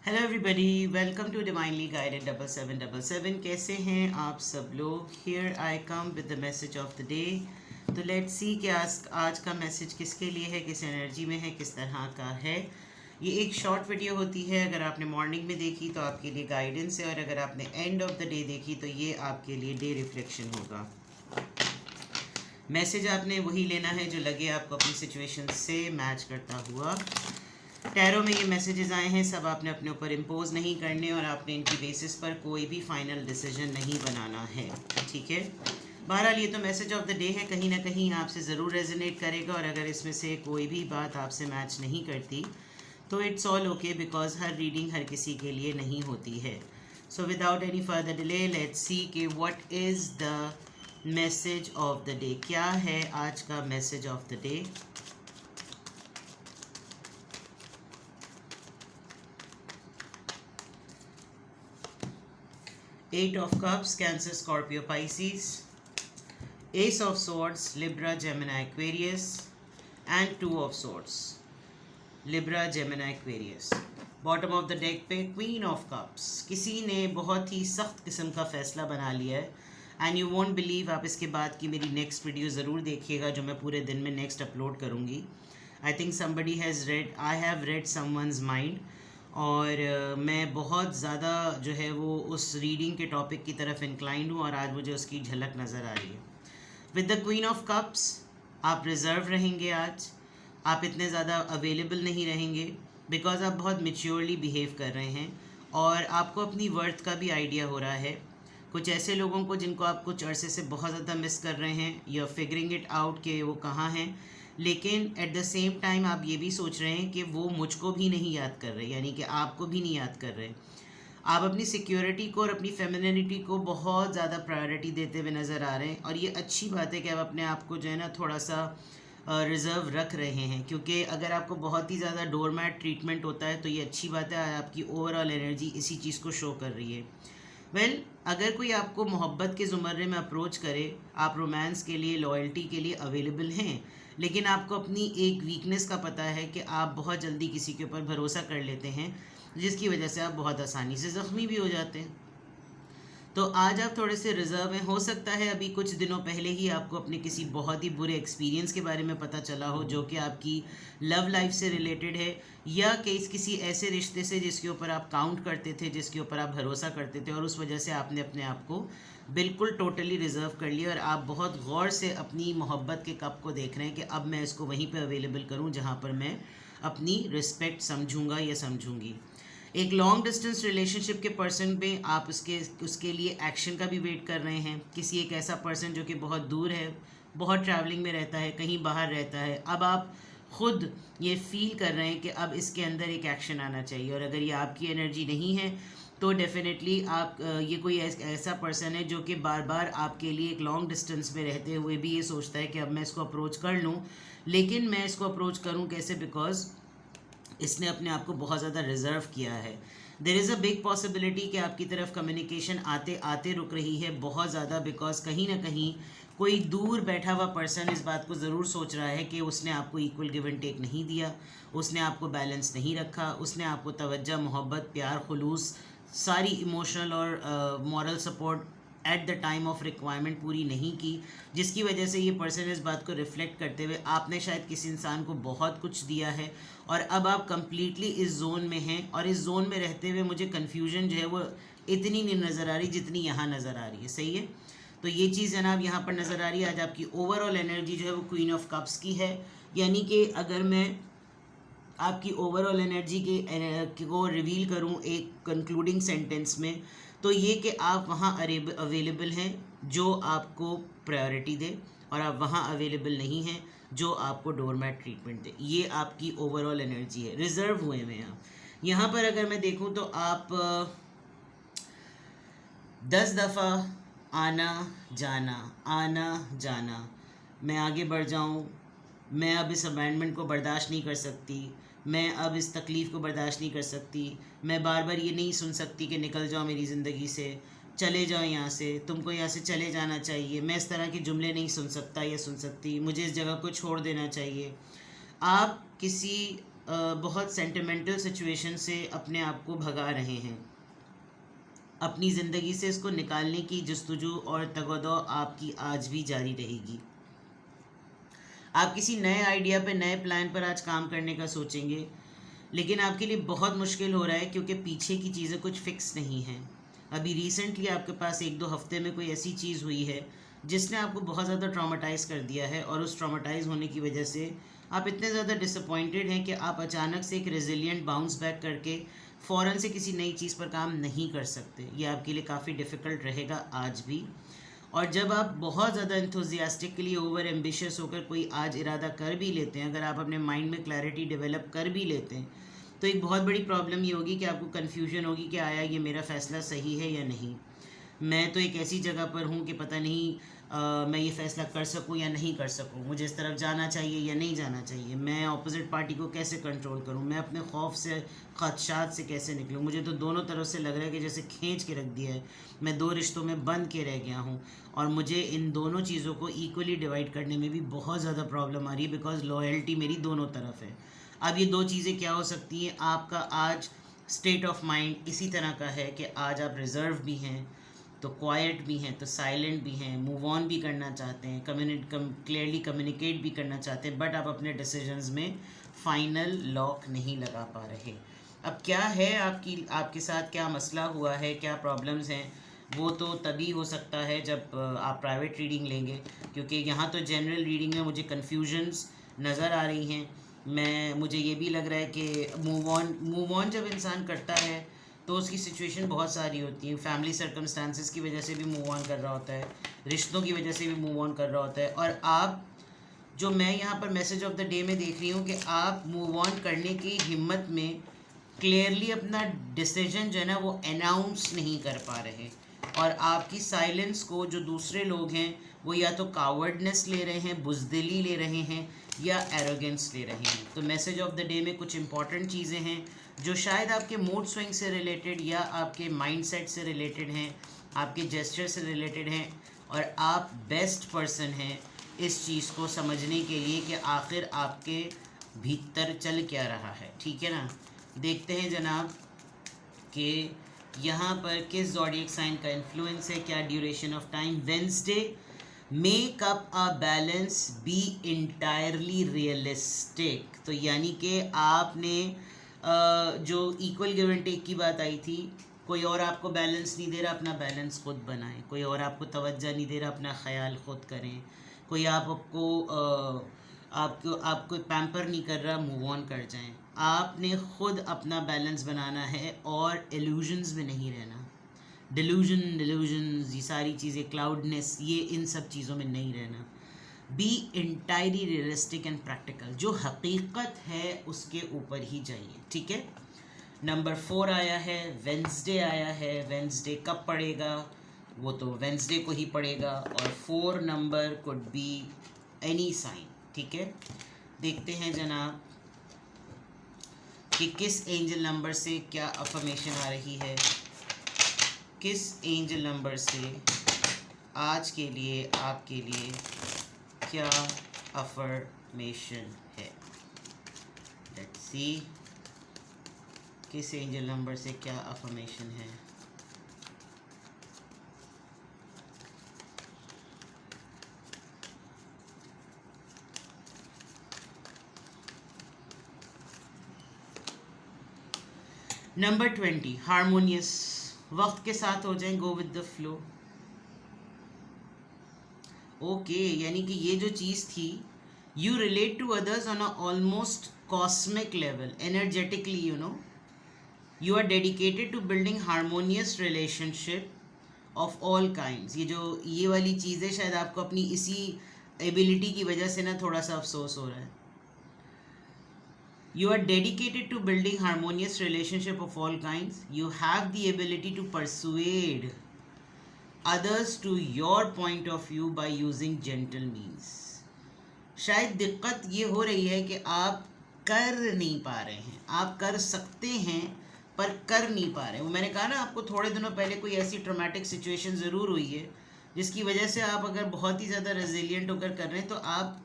Hello everybody, welcome to divinely guided 7777। कैसे हैं आप सब लोग। Here I come with the message of the day. तो लेट्स सी कि आज का मैसेज किसके लिए है, किस एनर्जी में है, किस तरह का है। ये एक शॉर्ट वीडियो होती है। अगर आपने मॉर्निंग में देखी तो आपके लिए गाइडेंस है, और अगर आपने एंड ऑफ द डे देखी तो ये आपके लिए डे रिफ्लेक्शन होगा। मैसेज आपने वही लेना है जो लगे आपको अपनी सिचुएशन से मैच करता हुआ। टैरो में ये मैसेजेस आए हैं, सब आपने अपने ऊपर इम्पोज नहीं करने, और आपने इनकी बेसिस पर कोई भी फाइनल डिसीजन नहीं बनाना है, ठीक है। बहरहाल ये तो मैसेज ऑफ द डे है, कहीं ना कहीं आपसे ज़रूर रेजोनेट करेगा, और अगर इसमें से कोई भी बात आपसे मैच नहीं करती तो इट्स ऑल ओके, बिकॉज हर रीडिंग हर किसी के लिए नहीं होती है। So without any further delay let's see कि what is the message of the day. क्या है आज का message of the day. Eight of Cups, Cancer, Scorpio, Pisces. Ace of Swords, Libra, Gemini, Aquarius. And Two of Swords, Libra, Gemini, Aquarius. Bottom of the deck पे queen of cups. किसी ने बहुत ही सख्त किस्म का फैसला बना लिया है, एंड यू वोंट बिलीव। आप इसके बाद की मेरी नेक्स्ट वीडियो ज़रूर देखिएगा जो मैं पूरे दिन में नेक्स्ट अपलोड करूँगी। I think somebody has red, I have read someone's mind, और मैं बहुत ज़्यादा जो है वो उस रीडिंग के टॉपिक की तरफ इंक्लाइंड हूँ, और आज मुझे उसकी झलक नज़र आ रही है। With the queen of cups आप रिज़र्व रहेंगे आज, आप इतने ज़्यादा अवेलेबल नहीं रहेंगे, बिकॉज आप बहुत मेच्योरली बिहेव कर रहे हैं, और आपको अपनी वर्थ का भी आइडिया हो रहा है। कुछ ऐसे लोगों को जिनको आप कुछ अरसे से बहुत ज़्यादा मिस कर रहे हैं, you are figuring it out कि वो कहाँ हैं, लेकिन एट द सेम टाइम आप ये भी सोच रहे हैं कि वो मुझको भी नहीं याद कर रहे, यानी कि आपको भी नहीं याद कर रहे। आप अपनी सिक्योरिटी को और अपनी फेमिनिटी को बहुत ज़्यादा प्रायोरिटी देते हुए नज़र आ रहे हैं, और ये अच्छी बात है कि आप अपने आप को जो है ना थोड़ा सा रिज़र्व रख रहे हैं, क्योंकि अगर आपको बहुत ही ज़्यादा डोरमैट ट्रीटमेंट होता है तो ये अच्छी बात है, आपकी ओवरऑल एनर्जी इसी चीज़ को शो कर रही है। वेल, अगर कोई आपको मोहब्बत के ज़ुमरे में अप्रोच करे, आप रोमांस के लिए, लॉयल्टी के लिए अवेलेबल हैं, लेकिन आपको अपनी एक वीकनेस का पता है कि आप बहुत जल्दी किसी के ऊपर भरोसा कर लेते हैं, जिसकी वजह से आप बहुत आसानी से ज़ख्मी भी हो जाते हैं। तो आज आप थोड़े से रिजर्व हैं। हो सकता है अभी कुछ दिनों पहले ही आपको अपने किसी बहुत ही बुरे एक्सपीरियंस के बारे में पता चला हो, जो कि आपकी लव लाइफ से रिलेटेड है, या किसी ऐसे रिश्ते से जिसके ऊपर आप काउंट करते थे, जिसके ऊपर आप भरोसा करते थे, और उस वजह से आपने अपने आप को बिल्कुल टोटली रिज़र्व कर लिया, और आप बहुत गौर से अपनी मोहब्बत के कप को देख रहे हैं कि अब मैं इसको वहीं पे अवेलेबल करूं जहां पर मैं अपनी रिस्पेक्ट समझूंगा या समझूंगी। एक लॉन्ग डिस्टेंस रिलेशनशिप के पर्सन पे आप उसके लिए एक्शन का भी वेट कर रहे हैं। किसी एक ऐसा पर्सन जो कि बहुत दूर है, बहुत ट्रैवलिंग में रहता है, कहीं बाहर रहता है, अब आप खुद ये फील कर रहे हैं कि अब इसके अंदर एक एक्शन आना चाहिए, और अगर ये आपकी एनर्जी नहीं है तो डेफिनेटली आप ये कोई ऐसा पर्सन है जो कि बार बार आपके लिए एक लॉन्ग डिस्टेंस में रहते हुए भी ये सोचता है कि अब मैं इसको अप्रोच कर लूँ, लेकिन मैं इसको अप्रोच करूँ कैसे, बिकॉज इसने अपने आप को बहुत ज़्यादा रिजर्व किया है। There is a big possibility कि आपकी तरफ कम्युनिकेशन आते आते रुक रही है बहुत ज़्यादा, बिकॉज कहीं ना कहीं कोई दूर बैठा हुआ पर्सन इस बात को ज़रूर सोच रहा है कि उसने आपको इक्वल गिव एंड टेक नहीं दिया, उसने आपको बैलेंस नहीं रखा, उसने आपको तवज्जो, मोहब्बत, प्यार, खुलूस, सारी इमोशनल और moral support at the time of requirement पूरी नहीं की, जिसकी वजह से ये पर्सन इस बात को रिफ्लेक्ट करते हुए आपने शायद किसी इंसान को बहुत कुछ दिया है, और अब आप कम्प्लीटली इस जोन में हैं, और इस जोन में रहते हुए मुझे कन्फ्यूजन जो है वो इतनी नहीं नज़र आ रही जितनी यहाँ नज़र आ रही है। सही है, तो ये चीज़ जनाब यहाँ पर नज़र आ रही है। आज आपकी ओवरऑल एनर्जी जो है वो क्वीन ऑफ कप्स की है, यानी कि अगर मैं आपकी ओवरऑल एनर्जी के को रिवील करूं एक कंक्लूडिंग सेंटेंस में, तो ये कि आप वहाँ अवेलेबल हैं जो आपको प्रायोरिटी दे, और आप वहाँ अवेलेबल नहीं हैं जो आपको डोरमैट ट्रीटमेंट दे। ये आपकी ओवरऑल एनर्जी है, रिजर्व हुए हैं आप। यहाँ पर अगर मैं देखूँ तो आप 10 दफ़ा आना जाना, मैं आगे बढ़ जाऊँ, मैं अब इस अबैंडमेंट को बर्दाश्त नहीं कर सकती, मैं अब इस तकलीफ़ को बर्दाश्त नहीं कर सकती, मैं बार बार ये नहीं सुन सकती कि निकल जाओ मेरी ज़िंदगी से, चले जाओ यहाँ से, तुमको यहाँ से चले जाना चाहिए, मैं इस तरह के जुमले नहीं सुन सकता या सुन सकती, मुझे इस जगह को छोड़ देना चाहिए। आप किसी बहुत सेंटिमेंटल सिचुएशन से अपने आप को भगा रहे हैं। अपनी ज़िंदगी से इसको निकालने की जस्तजू और तगदो आपकी आज भी जारी रहेगी। आप किसी नए आइडिया पे, नए प्लान पर आज काम करने का सोचेंगे, लेकिन आपके लिए बहुत मुश्किल हो रहा है क्योंकि पीछे की चीज़ें कुछ फिक्स नहीं हैं। अभी रिसेंटली आपके पास 1-2 हफ्ते में कोई ऐसी चीज़ हुई है जिसने आपको बहुत ज़्यादा ट्रॉमेटाइज़ कर दिया है, और उस ट्रॉमेटाइज़ होने की वजह से आप इतने ज़्यादा डिसअपॉइंटेड हैं कि आप अचानक से एक रेजिलिएंट बाउंस बैक करके फ़ौरन से किसी नई चीज़ पर काम नहीं कर सकते। ये आपके लिए काफ़ी डिफ़िकल्ट रहेगा आज भी। और जब आप बहुत ज़्यादा एंथुजियास्टिकली ओवर एम्बिशियस होकर कोई आज इरादा कर भी लेते हैं, अगर आप अपने माइंड में क्लैरिटी डेवलप कर भी लेते हैं, तो एक बहुत बड़ी प्रॉब्लम ये होगी कि आपको कन्फ्यूजन होगी कि आया ये मेरा फ़ैसला सही है या नहीं। मैं तो एक ऐसी जगह पर हूँ कि पता नहीं मैं ये फ़ैसला कर सकूँ या नहीं कर सकूँ, मुझे इस तरफ जाना चाहिए या नहीं जाना चाहिए, मैं अपोजिट पार्टी को कैसे कंट्रोल करूँ, मैं अपने खौफ से, खदशात से कैसे निकलूँ। मुझे तो दोनों तरफ से लग रहा है कि जैसे खींच के रख दिया है, मैं 2 रिश्तों में बंद के रह गया हूँ, और मुझे इन दोनों चीज़ों को इक्वली डिवाइड करने में भी बहुत ज़्यादा प्रॉब्लम आ रही है, बिकॉज लॉयल्टी मेरी दोनों तरफ है। अब ये 2 चीज़ें क्या हो सकती हैं? आपका आज स्टेट ऑफ माइंड इसी तरह का है कि आज आप रिज़र्व भी हैं, तो क्वाइट भी हैं, तो साइलेंट भी हैं, मूव ऑन भी करना चाहते हैं, क्लियरली कम्युनिकेट भी करना चाहते हैं, बट आप अपने डिसीजंस में फाइनल लॉक नहीं लगा पा रहे। अब क्या है आपके साथ क्या मसला हुआ है, क्या प्रॉब्लम्स हैं, वो तो तभी हो सकता है जब आप प्राइवेट रीडिंग लेंगे, क्योंकि यहाँ तो जनरल रीडिंग में मुझे कन्फ्यूजन्स नज़र आ रही हैं। मुझे ये भी लग रहा है कि मूव ऑन जब इंसान करता है तो उसकी सिचुएशन बहुत सारी होती है। फैमिली सर्कमस्टांसिस की वजह से भी मूव ऑन कर रहा होता है, रिश्तों की वजह से भी मूव ऑन कर रहा होता है, और आप जो मैं यहाँ पर मैसेज ऑफ द डे में देख रही हूँ कि आप मूव ऑन करने की हिम्मत में क्लियरली अपना डिसीजन जो है ना वो अनाउंस नहीं कर पा रहे, और आपकी साइलेंस को जो दूसरे लोग हैं वो या तो कावर्डनेस ले रहे हैं, बुज़दिली ले रहे हैं, या एरोगेंस ले रहे हैं। तो मैसेज ऑफ द डे में कुछ इंपॉर्टेंट चीज़ें हैं जो शायद आपके मूड स्विंग से रिलेटेड या आपके माइंडसेट से रिलेटेड हैं, आपके जेस्चर से रिलेटेड हैं, और आप बेस्ट पर्सन हैं इस चीज़ को समझने के लिए कि आखिर आपके भीतर चल क्या रहा है। ठीक है ना? देखते हैं जनाब कि यहाँ पर किस ज़ोडिएक साइन का इन्फ्लुएंस है, क्या duration of time. Wednesday, make up a balance, be entirely realistic. तो यानी कि आपने जो इक्वल गिव एंड टेक की बात आई थी, कोई और आपको बैलेंस नहीं दे रहा, अपना बैलेंस खुद बनाएं। कोई और आपको तवज्जो नहीं दे रहा, अपना ख्याल खुद करें। कोई आपको पैम्पर नहीं कर रहा, मूव ऑन कर जाएं। आपने खुद अपना बैलेंस बनाना है और इल्यूजन्स में नहीं रहना। डिल्यूजन्स, ये सारी चीज़ें, क्लाउडनेस, ये इन सब चीज़ों में नहीं रहना। Be entirely realistic and practical, जो हकीकत है उसके ऊपर ही जाइए। ठीक है? नंबर 4 आया है, वेंसडे आया है। वेंसडे कब पड़ेगा? वो तो वेंसडे को ही पड़ेगा, और 4 number could be any sign. ठीक है? देखते हैं जनाब कि किस एंजल नंबर से क्या अफर्मेशन आ रही है, किस एंजल नंबर से आज के लिए आपके लिए क्या अफर्मेशन है। लेट्स सी किस एंजल नंबर से क्या अफर्मेशन है। Number 20, harmonious. वक्त के साथ हो जाएं, go with the flow. Okay, यानी कि ये जो चीज़ थी, you relate to others on a almost cosmic level, energetically, you are dedicated to building harmonious relationship of all kinds। ये वाली चीज़ें शायद आपको अपनी इसी एबिलिटी की वजह से ना थोड़ा सा अफसोस हो रहा है। You are dedicated to building harmonious relationship of all kinds. You have the ability to persuade others to your point of view by using gentle means। शायद दिक्कत ये हो रही है कि आप कर नहीं पा रहे हैं। आप कर सकते हैं पर कर नहीं पा रहे। वो मैंने कहा ना आपको थोड़े दिनों पहले, कोई ऐसी ट्रॉमेटिक सिचुएशन ज़रूर हुई है जिसकी वजह से आप अगर बहुत ही ज़्यादा रेजिलिएंट होकर कर रहे हैं तो आप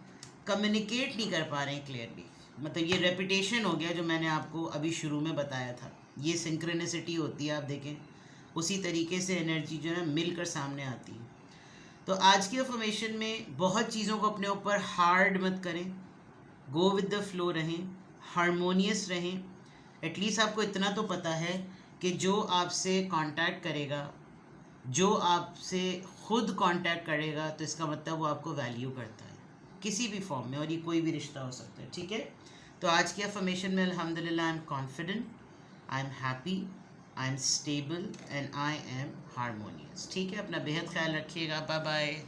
कम्युनिकेट नहीं कर पा रहे हैं क्लियरली। मतलब ये रेपिटेशन हो गया जो मैंने आपको अभी शुरू में बताया था। ये सिंक्रोनिसिटी होती है, आप देखें उसी तरीके से एनर्जी जो है मिलकर सामने आती है। तो आज की अफर्मेशन में बहुत चीज़ों को अपने ऊपर हार्ड मत करें, गो विद द फ्लो रहें, हारमोनियस रहें। एटलीस्ट आपको इतना तो पता है कि जो आपसे कांटेक्ट करेगा, जो आपसे खुद कांटेक्ट करेगा, तो इसका मतलब वो आपको वैल्यू करता है किसी भी फॉर्म में, और ये कोई भी रिश्ता हो सकता है, ठीक है। तो आज की अफर्मेशन में अल्हम्दुलिल्लाह I am confident, I am happy, I am stable and I am harmonious. ठीक है, अपना बेहद ख्याल रखिएगा। Bye bye.